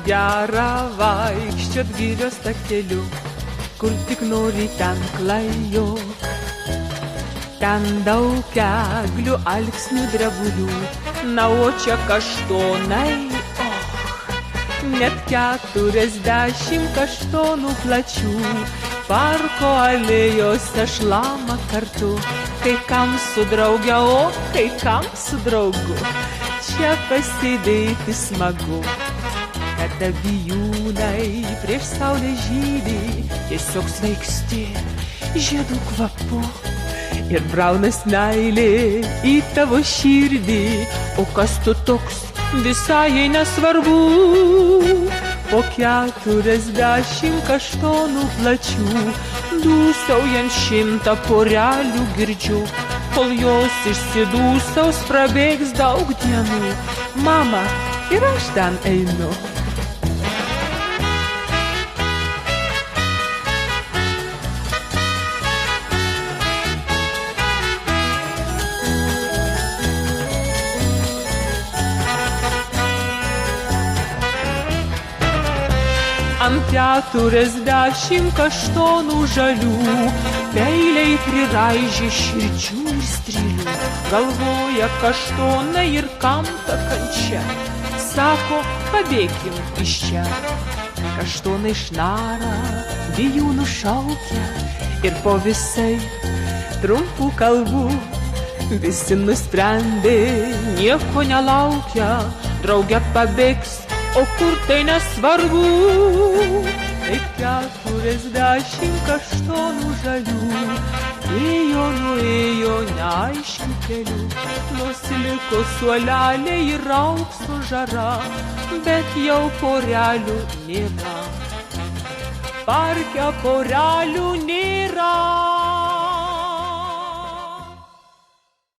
gera vaikščiot girios takeliu, kur tik nori ten klajok. Ten daug eglių, alksnių, drebulių, na o čia kaštonai, net 40 kaštonų plačių. Parko alėjose šlama kartu, kai kam su drauge, o kai kam su draugu. Čia pasėdėti smagu, kada bijūnai prieš saulę žydi, tiesiog svaigsti žiedų kvapu. Ir braunas meilė į tavo širdį, o kas tu toks, visai nesvarbu. Po 40 kaštonų plačių, dūsaujant 100 porelių girdžiu, kol jos išsidūsaus prabėgs daug dienų. Mama, ir aš ten einu. Ant 40 kaštonų žalių, peiliai priraižė širdžių ir strylių. Galvoja kaštonai ir kam ta kančia, sako, pabėkim iš čia. Kaštonai šnara, bijūnų šaukia, ir po visai trumpų kalbų visi nusprendė, nieko nelaukia, drauge pabėgs. O kur tai nesvarbu, tai 40 kaštonų žalių, nuėjo neaiškių kelių, nors liko suoleliai ir aukso žara, bet jau porelių nėra, parke porelių nėra.